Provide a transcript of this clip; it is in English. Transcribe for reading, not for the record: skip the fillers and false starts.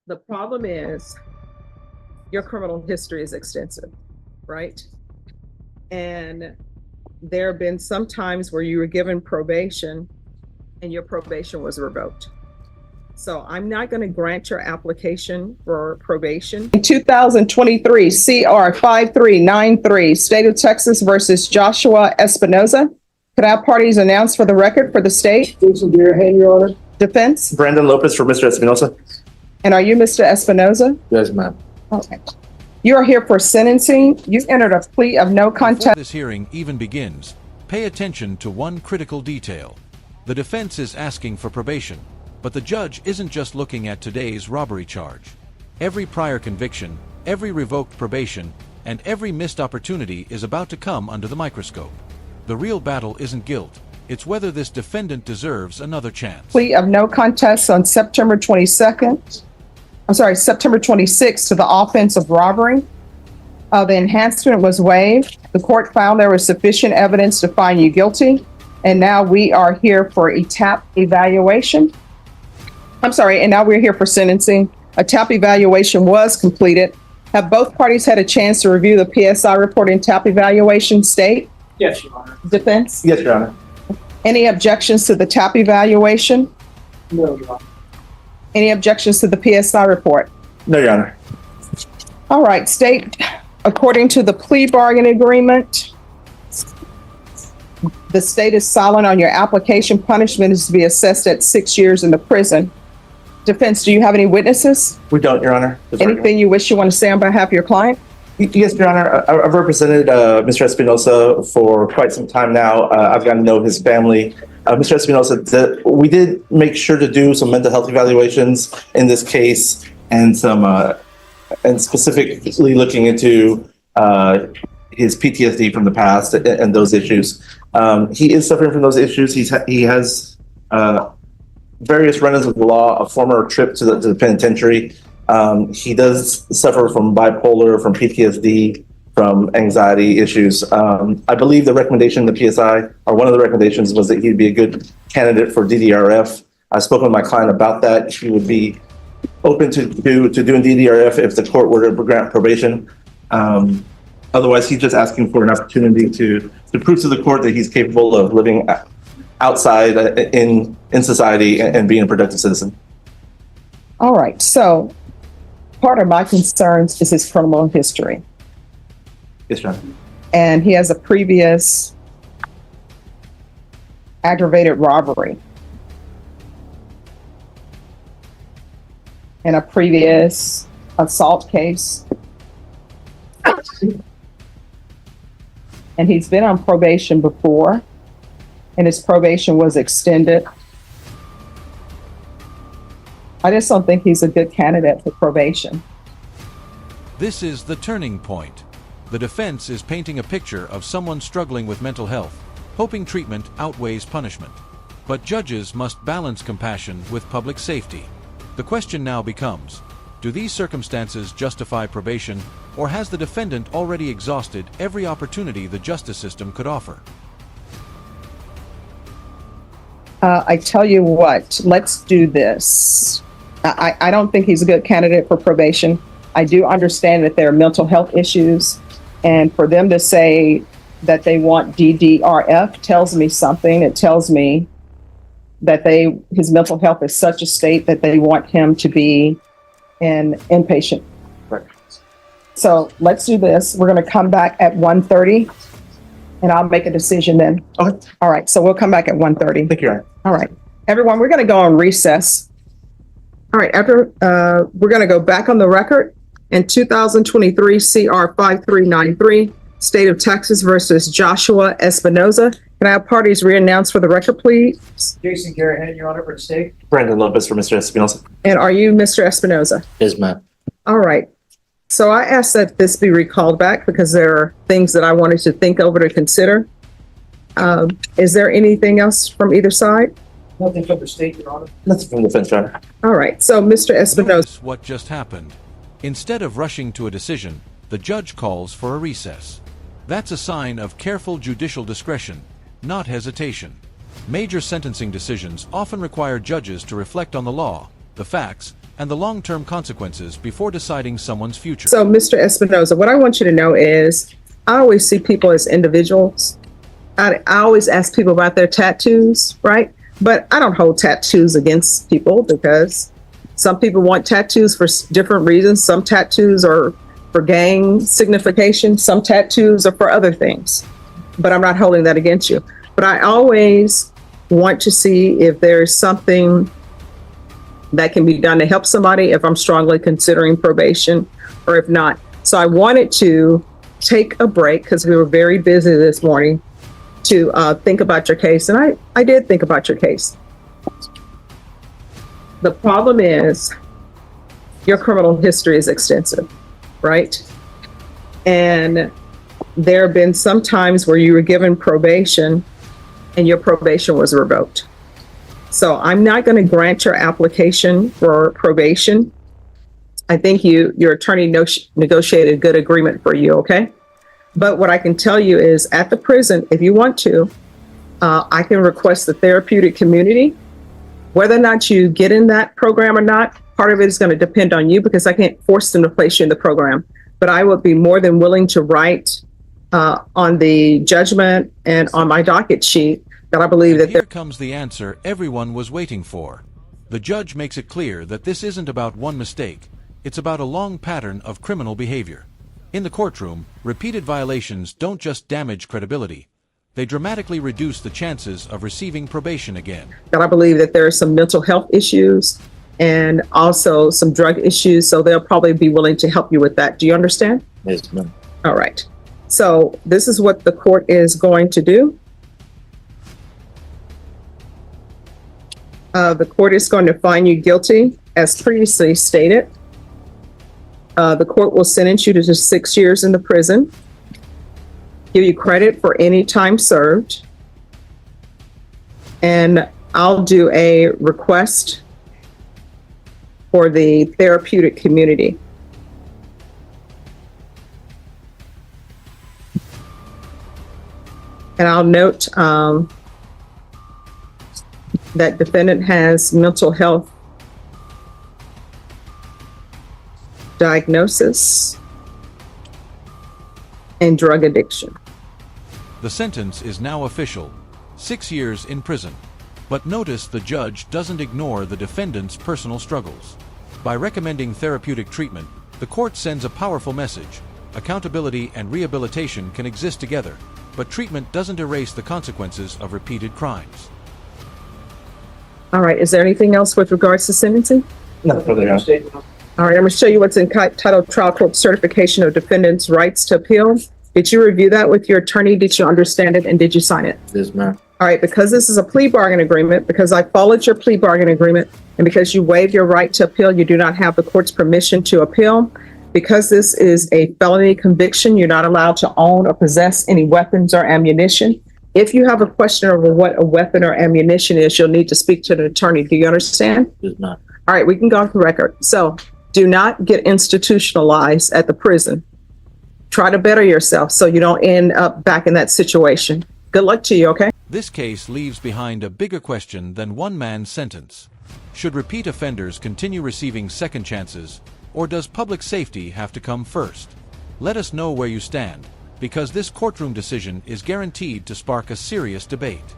The problem is your criminal history is extensive, right? And there have been some times where you were given probation and your probation was revoked. So I'm not going to grant your application for probation. In 2023, CR 5393, State of Texas versus Joshua Espinoza. Could our parties announce for the record for the state? Jason Garrett, Your Honor. Defense? Brandon Lopez for Mr. Espinosa. And are you Mr. Espinoza? Yes, ma'am. Okay. You are here for sentencing. You entered a plea of no Before contest. this hearing even begins, pay attention to one critical detail. The defense is asking for probation, but the judge isn't just looking at today's robbery charge. Every prior conviction, every revoked probation, and every missed opportunity is about to come under the microscope. The real battle isn't guilt, it's whether this defendant deserves another chance. Plea of no contest on September 26th to the offense of robbery. The enhancement was waived. The court found there was sufficient evidence to find you guilty. And now we are here for a TAP evaluation. And now we're here for sentencing. A TAP evaluation was completed. Have both parties had a chance to review the PSI report and TAP evaluation? State? Yes, Your Honor. Defense? Yes, Your Honor. Any objections to the TAP evaluation? No, Your Honor. Any objections to the PSI report? No, Your Honor. All right, state, according to the plea bargaining agreement, the state is silent on your application. Punishment is to be assessed at 6 years in the prison. Defense, do you have any witnesses? We don't, Your Honor. Anything you wish you want to say on behalf of your client? Yes, Your Honor. I've represented Mr. Espinosa for quite some time now. I've gotten to know his family. Mr. Espinosa, we did make sure to do some mental health evaluations in this case, and specifically looking into his PTSD from the past and those issues. He is suffering from those issues. He has various run-ins with the law, a former trip to the penitentiary. He does suffer from bipolar, from PTSD, from anxiety issues. I believe the recommendation in the PSI, or one of the recommendations, was that he'd be a good candidate for DDRF. I've spoken with my client about that. He would be open to doing DDRF if the court were to grant probation. Otherwise, he's just asking for an opportunity to prove to the court that he's capable of living outside in society and being a productive citizen. All right, so part of my concerns is his criminal history. Yes, Your Honor. And he has a previous aggravated robbery and a previous assault case. And he's been on probation before, and his probation was extended. I just don't think he's a good candidate for probation. This is the turning point. The defense is painting a picture of someone struggling with mental health, hoping treatment outweighs punishment. But judges must balance compassion with public safety. The question now becomes, do these circumstances justify probation, or has the defendant already exhausted every opportunity the justice system could offer? I tell you what, let's do this. I don't think he's a good candidate for probation. I do understand that there are mental health issues, and for them to say that they want DDRF tells me something. It tells me that his mental health is such a state that they want him to be in inpatient. Right. So let's do this. We're going to come back at 1:30, and I'll make a decision then. Okay. All right, so we'll come back at 1:30. Thank you, Your Honor. All right, everyone, we're going to go on recess. All right, we're going to go back on the record in 2023 CR 5393, State of Texas versus Joshua Espinoza. Can I have parties re-announce for the record, please? Jason Garrett, Your Honor, for the state. Brandon Lopez for Mr. Espinosa. And are you Mr. Espinoza? Yes, ma'am. All right. So I asked that this be recalled back because there are things that I wanted to think over to consider. Is there anything else from either side? Nothing from the state, Your Honor. Nothing from the defense, Your Honor. All right. So Mr. Espinoza. Notice what just happened. Instead of rushing to a decision, the judge calls for a recess. That's a sign of careful judicial discretion, not hesitation. Major sentencing decisions often require judges to reflect on the law, the facts, and the long-term consequences before deciding someone's future. So, Mr. Espinoza, what I want you to know is I always see people as individuals. I always ask people about their tattoos, right? But I don't hold tattoos against people because some people want tattoos for different reasons. Some tattoos are for gang signification. Some tattoos are for other things. But I'm not holding that against you. But I always want to see if there's something that can be done to help somebody if I'm strongly considering probation or if not. So I wanted to take a break because we were very busy this morning to think about your case. And I did think about your case. The problem is your criminal history is extensive, right? And there have been some times where you were given probation and your probation was revoked. So I'm not going to grant your application for probation. I think your attorney negotiated a good agreement for you, okay? But what I can tell you is at the prison, if you want to, I can request the therapeutic community. Whether or not you get in that program or not, part of it is going to depend on you because I can't force them to place you in the program. But I would be more than willing to write on the judgment and on my docket sheet that I believe And that here comes the answer everyone was waiting for. The judge makes it clear that this isn't about one mistake. It's about a long pattern of criminal behavior. In the courtroom, repeated violations don't just damage credibility. They dramatically reduce the chances of receiving probation again. I believe that there are some mental health issues and also some drug issues. So they'll probably be willing to help you with that. Do you understand? Yes, ma'am. All right. So this is what the court is going to do. The court is going to find you guilty, as previously stated. The court will sentence you to just 6 years in the prison, give you credit for any time served, and I'll do a request for the therapeutic community. And I'll note that defendant has mental health diagnosis and drug addiction. The sentence is now official, 6 years in prison. But notice the judge doesn't ignore the defendant's personal struggles. By recommending therapeutic treatment, the court sends a powerful message. Accountability and rehabilitation can exist together, but treatment doesn't erase the consequences of repeated crimes. All right, is there anything else with regards to sentencing? No further, Your Honor. Statement. All right, I'm going to show you what's entitled Trial Court Certification of Defendant's Rights to Appeal. Did you review that with your attorney? Did you understand it? And did you sign it? Yes, ma'am. All right, because this is a plea bargain agreement, because I followed your plea bargain agreement, and because you waived your right to appeal, you do not have the court's permission to appeal. Because this is a felony conviction, you're not allowed to own or possess any weapons or ammunition. If you have a question over what a weapon or ammunition is, you'll need to speak to the attorney. Do you understand? Yes, ma'am. All right, we can go off the record. So do not get institutionalized at the prison. Try to better yourself so you don't end up back in that situation. Good luck to you, okay? This case leaves behind a bigger question than one man's sentence. Should repeat offenders continue receiving second chances, or does public safety have to come first? Let us know where you stand, because this courtroom decision is guaranteed to spark a serious debate.